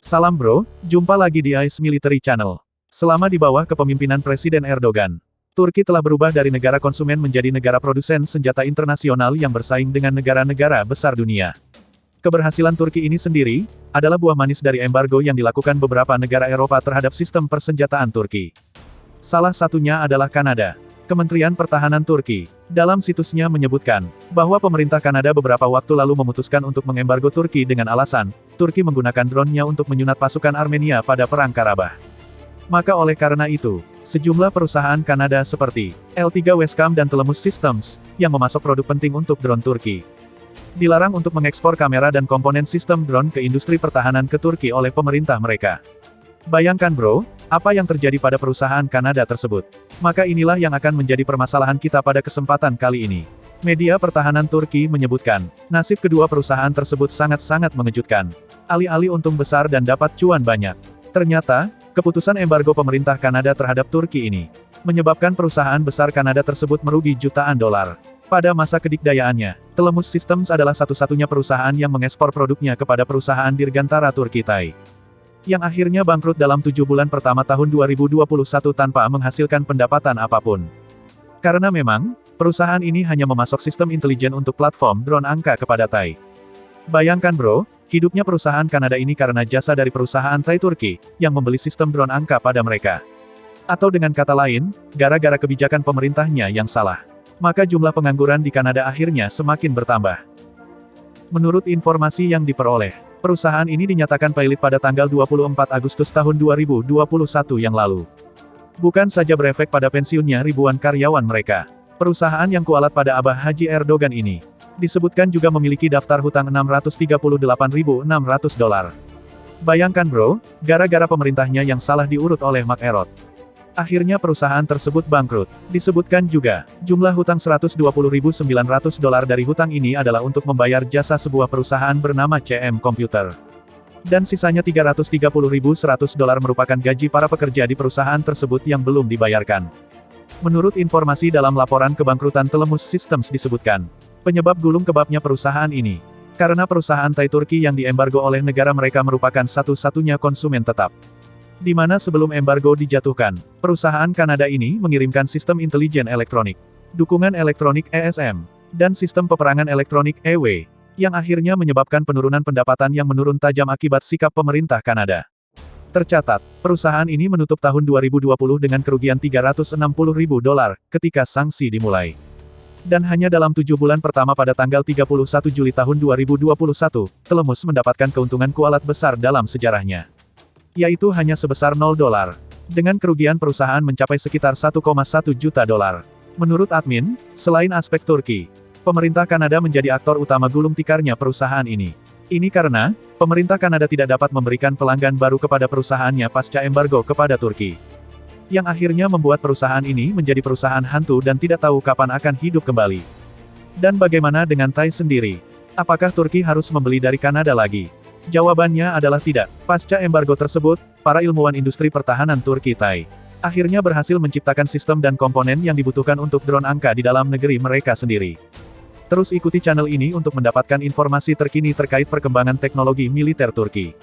Salam bro, jumpa lagi di Ice Military Channel. Selama di bawah kepemimpinan Presiden Erdogan, Turki telah berubah dari negara konsumen menjadi negara produsen senjata internasional yang bersaing dengan negara-negara besar dunia. Keberhasilan Turki ini sendiri, adalah buah manis dari embargo yang dilakukan beberapa negara Eropa terhadap sistem persenjataan Turki. Salah satunya adalah Kanada. Kementerian Pertahanan Turki, dalam situsnya menyebutkan, bahwa pemerintah Kanada beberapa waktu lalu memutuskan untuk mengembargo Turki dengan alasan, Turki menggunakan drone-nya untuk menyunat pasukan Armenia pada Perang Karabakh. Maka oleh karena itu, sejumlah perusahaan Kanada seperti L3 Wescam dan Telemus Systems, yang memasok produk penting untuk drone Turki, dilarang untuk mengekspor kamera dan komponen sistem drone ke industri pertahanan ke Turki oleh pemerintah mereka. Bayangkan bro, apa yang terjadi pada perusahaan Kanada tersebut. Maka inilah yang akan menjadi permasalahan kita pada kesempatan kali ini. Media pertahanan Turki menyebutkan, nasib kedua perusahaan tersebut sangat-sangat mengejutkan. Alih-alih untung besar dan dapat cuan banyak. Ternyata, keputusan embargo pemerintah Kanada terhadap Turki ini, menyebabkan perusahaan besar Kanada tersebut merugi jutaan dolar. Pada masa kedikdayaannya, Telemus Systems adalah satu-satunya perusahaan yang mengekspor produknya kepada perusahaan dirgantara Turki Thai, yang akhirnya bangkrut dalam 7 bulan pertama tahun 2021 tanpa menghasilkan pendapatan apapun. Karena memang, perusahaan ini hanya memasok sistem intelijen untuk platform drone angka kepada Thai. Bayangkan bro, hidupnya perusahaan Kanada ini karena jasa dari perusahaan Thai Turki, yang membeli sistem drone angka pada mereka. Atau dengan kata lain, gara-gara kebijakan pemerintahnya yang salah. Maka jumlah pengangguran di Kanada akhirnya semakin bertambah. Menurut informasi yang diperoleh, perusahaan ini dinyatakan pailit pada tanggal 24 Agustus tahun 2021 yang lalu. Bukan saja berefek pada pensiunnya ribuan karyawan mereka, perusahaan yang kualat pada Abah Haji Erdogan ini, disebutkan juga memiliki daftar hutang 638.600 dolar. Bayangkan bro, gara-gara pemerintahnya yang salah diurut oleh Mark Erot, akhirnya perusahaan tersebut bangkrut. Disebutkan juga, jumlah hutang 120.900 dolar dari hutang ini adalah untuk membayar jasa sebuah perusahaan bernama CM Computer. Dan sisanya 330.100 dolar merupakan gaji para pekerja di perusahaan tersebut yang belum dibayarkan. Menurut informasi dalam laporan kebangkrutan Telemus Systems disebutkan, penyebab gulung kebabnya perusahaan ini, karena perusahaan Thai Turki yang diembargo oleh negara mereka merupakan satu-satunya konsumen tetap. Di mana sebelum embargo dijatuhkan, perusahaan Kanada ini mengirimkan sistem intelijen elektronik, dukungan elektronik ESM, dan sistem peperangan elektronik EW, yang akhirnya menyebabkan penurunan pendapatan yang menurun tajam akibat sikap pemerintah Kanada. Tercatat, perusahaan ini menutup tahun 2020 dengan kerugian 360.000 dolar, ketika sanksi dimulai. Dan hanya dalam 7 bulan pertama pada tanggal 31 Juli tahun 2021, Telemus mendapatkan keuntungan kualat besar dalam sejarahnya, yaitu hanya sebesar 0 dolar. Dengan kerugian perusahaan mencapai sekitar 1,1 juta dolar. Menurut admin, selain aspek Turki, pemerintah Kanada menjadi aktor utama gulung tikarnya perusahaan ini. Ini karena, pemerintah Kanada tidak dapat memberikan pelanggan baru kepada perusahaannya pasca embargo kepada Turki, yang akhirnya membuat perusahaan ini menjadi perusahaan hantu dan tidak tahu kapan akan hidup kembali. Dan bagaimana dengan Thai sendiri? Apakah Turki harus membeli dari Kanada lagi? Jawabannya adalah tidak. Pasca embargo tersebut, para ilmuwan industri pertahanan Turki Thai akhirnya berhasil menciptakan sistem dan komponen yang dibutuhkan untuk drone angka di dalam negeri mereka sendiri. Terus ikuti channel ini untuk mendapatkan informasi terkini terkait perkembangan teknologi militer Turki.